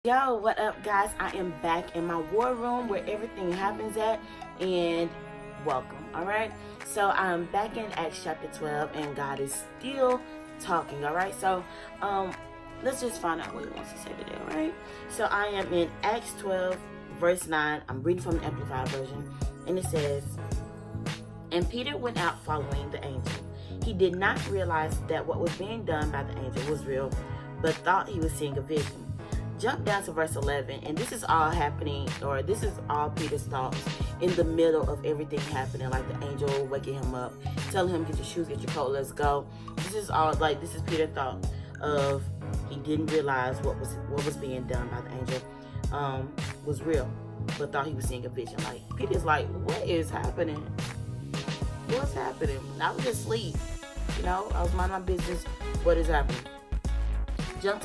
Yo, what up, guys? I am back in my war room where everything happens at, and welcome. All right, so I'm back in Acts chapter 12, and God is still talking. All right, so let's just find out what He wants to say today. All right, so I am in Acts 12, verse 9. I'm reading from the Amplified version, and it says, "And Peter went out following the angel. He did not realize that what was being done by the angel was real, but thought he was seeing a vision." Jump down to verse 11, and this is all happening, or this is all Peter's thoughts in the middle of everything happening, like the angel waking him up, telling him, get your shoes, get your coat, let's go. This is all, like, this is Peter's thought of, he didn't realize what was being done by the angel was real, but thought he was seeing a vision. Like, Peter's like, what is happening? What's happening? I was just asleep, I was minding my business. What is happening? Jump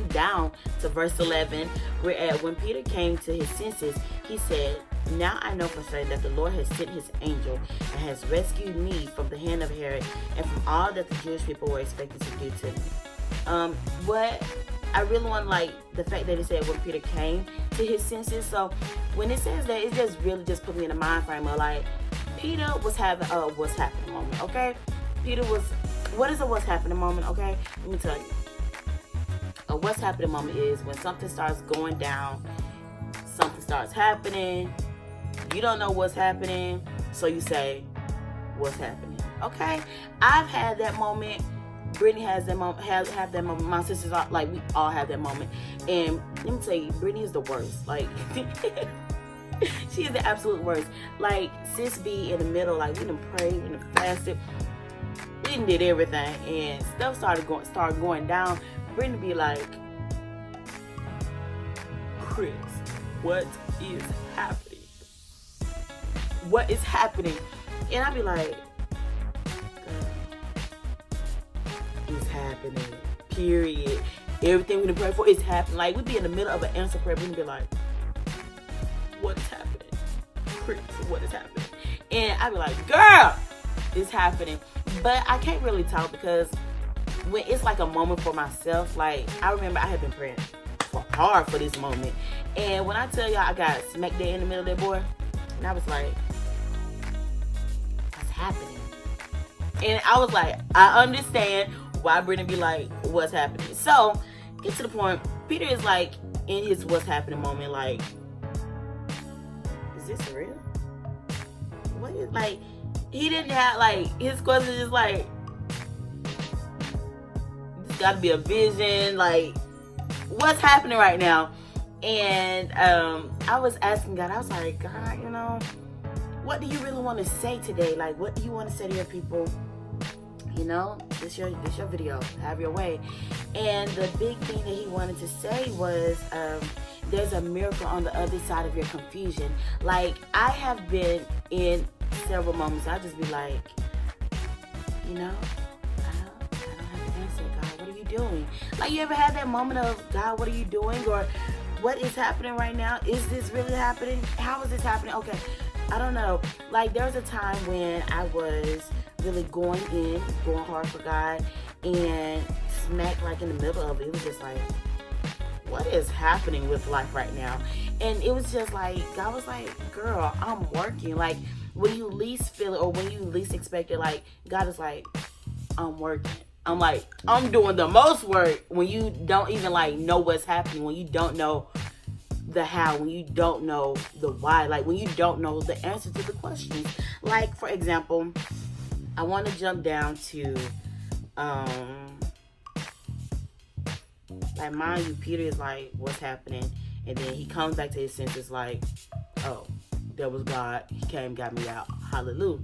down to verse 11, where when Peter came to his senses, he said, "Now I know for certain that the Lord has sent his angel and has rescued me from the hand of Herod and from all that the Jewish people were expected to do to me." What I really want, like, the fact that it said when Peter came to his senses. So when it says that, it just really just put me in the mind frame of, like, Peter was having a what's happening moment, okay? What is a what's happening moment, okay? Let me tell you. A what's happening moment is when something starts going down, something starts happening, you don't know what's happening, so you say, what's happening, okay? I've had that moment. Brittany has that moment, have that moment. My sisters are, like, we all have that moment. And let me tell you, Brittany is the worst. Like, she is the absolute worst. Like, sis be in the middle, like, we done prayed, we done fasted, we done did everything, and stuff started going down. Brittany be like, Chris, what is happening? What is happening? And I be like, it's happening, period. Everything we done pray for is happening. Like, we be in the middle of an answer prayer, Brittany be like, what's happening? Chris, what is happening? And I be like, girl, it's happening. But I can't really talk because when it's like a moment for myself, like, I remember I had been praying hard for this moment, and when I tell y'all I got smack dead in the middle of that boy, and I was like, what's happening? And I was like, I understand why Brittany be like, what's happening? So get to the point. Peter is like in his what's happening moment, like, is this real? What is, like, he didn't have, like, his question is like, gotta be a vision, like, what's happening right now? And I was asking God, I was like, God, what do you really want to say today? Like, what do you want to say to your people? This your video, have your way. And the big thing that he wanted to say was, there's a miracle on the other side of your confusion. Like, I have been in several moments, I just be like, doing? Like, you ever had that moment of, God, what are you doing? Or what is happening right now? Is this really happening? How is this happening? Okay, I don't know. Like, there was a time when I was really going hard for God, and smack, like, in the middle of it, it was just like, what is happening with life right now? And it was just like, God was like, girl, I'm working. Like, when you least feel it, or when you least expect it, like, God is like, I'm working. I'm like, I'm doing the most work when you don't even, like, know what's happening, when you don't know the how, when you don't know the why, like, when you don't know the answer to the questions. Like, for example, I want to jump down to, like, mind you, Peter is like, what's happening? And then he comes back to his senses like, oh, there was God. He came, got me out. Hallelujah.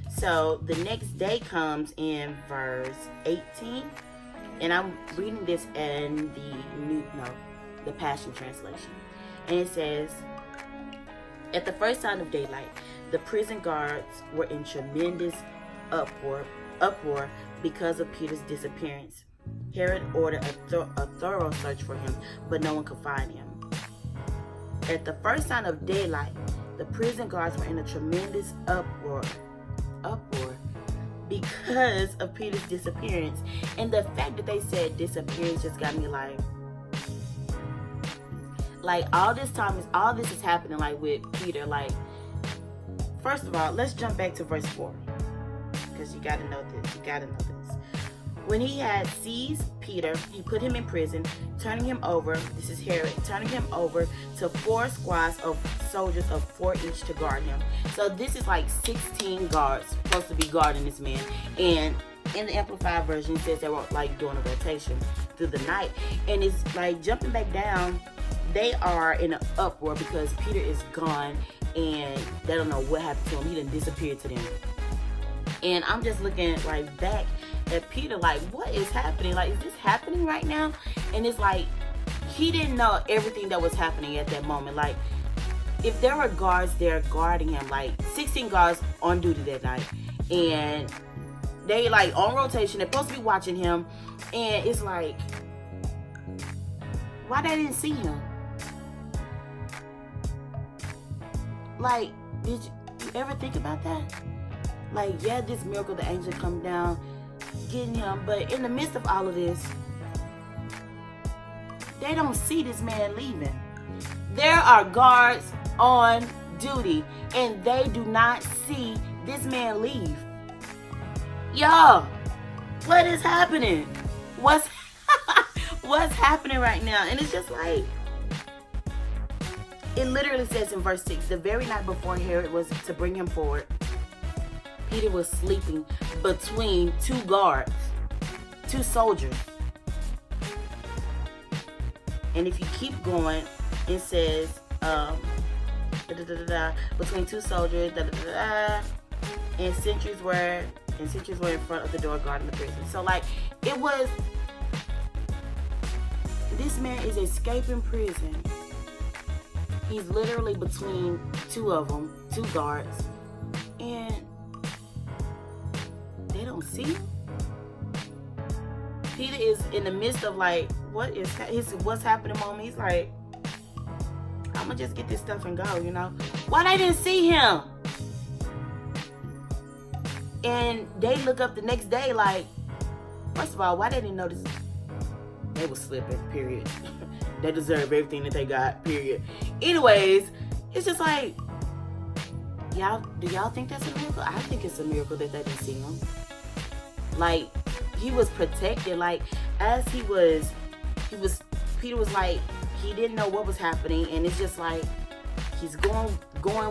So the next day comes in verse 18, and I'm reading this in the Passion Translation. And it says, at the first sign of daylight, the prison guards were in tremendous uproar because of Peter's disappearance. Herod ordered a thorough search for him, but no one could find him. At the first sign of daylight, the prison guards were in a tremendous uproar because of Peter's disappearance. And the fact that they said disappearance just got me like, Like, all this is happening, like, with Peter. Like, first of all, let's jump back to verse 4. Because you got to know this. When he had seized Peter, he put him in prison, turning him over, this is Herod, turning him over to 4 squads of soldiers of 4 each to guard him. So this is like 16 guards supposed to be guarding this man. And in the Amplified version, it says they were like doing a rotation through the night. And it's like jumping back down, they are in an uproar because Peter is gone and they don't know what happened to him. He done disappeared to them. And I'm just looking like back at Peter like, what is happening? Like, is this happening right now? And it's like, he didn't know everything that was happening at that moment. Like, if there were guards there guarding him, like 16 guards on duty that night, and they like on rotation, they're supposed to be watching him, and it's like, why they didn't see him? Like, did you ever think about that? Like, yeah, this miracle, the angel come down, getting him, but in the midst of all of this, they don't see this man leaving. There are guards on duty, and they do not see this man leave. Y'all, what is happening? What's happening right now? And it's just like, it literally says in verse 6, the very night before Herod was to bring him forward, Peter was sleeping between 2 guards, 2 soldiers. And if you keep going, it says between 2 soldiers, and sentries were in front of the door guarding the prison. So like, it was, this man is escaping prison. He's literally between 2 of them, 2 guards, and they don't see him. Peter is in the midst of like, what's happening moment. He's like, I'm gonna just get this stuff and go, you know. Why they didn't see him? And they look up the next day like, first of all, why they didn't notice? They was slipping, period. They deserve everything that they got, period. Anyways, it's just like, do y'all think that's a miracle? I think it's a miracle that they didn't see him. Like, he was protected. Like, as Peter was like, he didn't know what was happening, and it's just like, he's going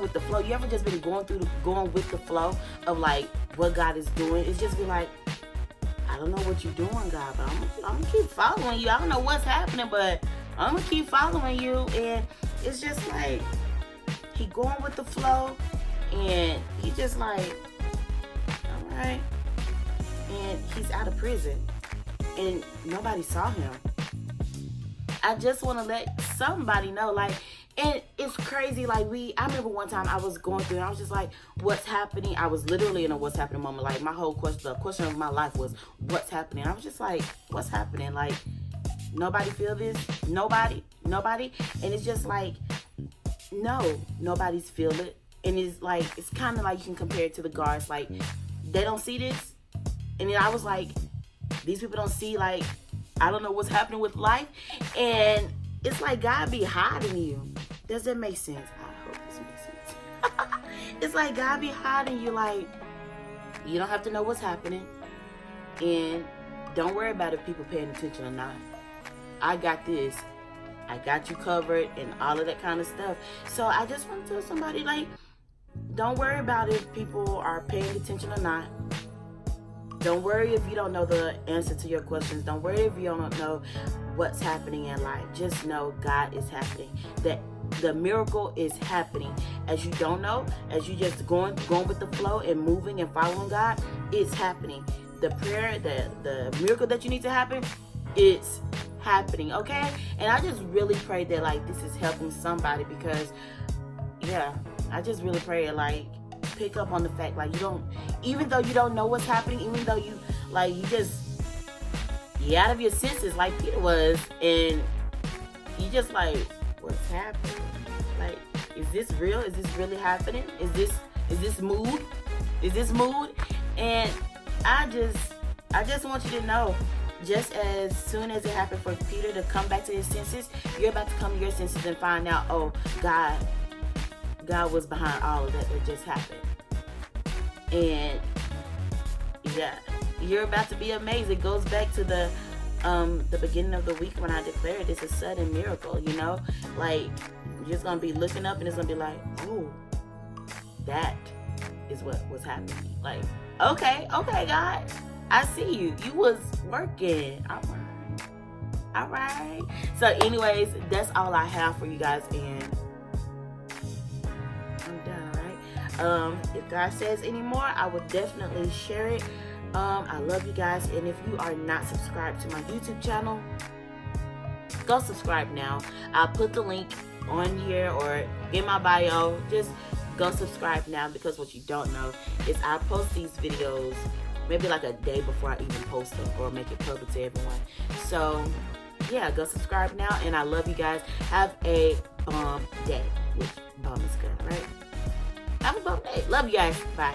with the flow. You ever just been going with the flow of like what God is doing? It's just be like, I don't know what you're doing, God, but I'm gonna keep following you. I don't know what's happening, but I'm gonna keep following you. And it's just like, he going with the flow, and he just like, all right. And he's out of prison, and nobody saw him. I just want to let somebody know, like, and it's crazy. Like, I remember one time I was going through, and I was just like, what's happening? I was literally in a what's happening moment. Like, my whole the question of my life was, what's happening? I was just like, what's happening? Like, nobody feel this? Nobody? And it's just like, no, nobody's feel it. And it's like, it's kind of like you can compare it to the guards. Like, they don't see this. And then I was like, these people don't see, like, I don't know what's happening with life. And it's like God be hiding you. Does that make sense? I hope this makes sense. It's like God be hiding you. Like, you don't have to know what's happening. And don't worry about if people paying attention or not. I got this. I got you covered and all of that kind of stuff. So I just want to tell somebody, like, don't worry about if people are paying attention or not. Don't worry if you don't know the answer to your questions. Don't worry if you don't know what's happening in life. Just know God is happening. That the miracle is happening. As you don't know, as you just going with the flow and moving and following God, it's happening. The prayer, the miracle that you need to happen, it's happening, okay? And I just really pray that, like, this is helping somebody, because, yeah, I just really pray, like, pick up on the fact, like, even though you don't know what's happening, even though you out of your senses like Peter was, and you just like, what's happening? Like, is this real? Is this really happening? Is this mood? And I just want you to know just as soon as it happened for Peter to come back to his senses, you're about to come to your senses and find out, oh, God was behind all of that just happened. And yeah, you're about to be amazed. It goes back to the beginning of the week when I declared it's a sudden miracle, you know? Like, you're just gonna be looking up and it's gonna be like, oh, that is what was happening. Like, okay, God, I see you. You was working. All right. So anyways, that's all I have for you guys, and I'm done, all right? If God says any more, I will definitely share it. I love you guys, and if you are not subscribed to my YouTube channel, go subscribe now. I'll put the link on here or in my bio. Just go subscribe now, because what you don't know is I post these videos maybe like a day before I even post them or make it public to everyone. So yeah, go subscribe now, and I love you guys. Have a bomb day, which bomb is good, right? Have a bomb day. Love you guys. Bye.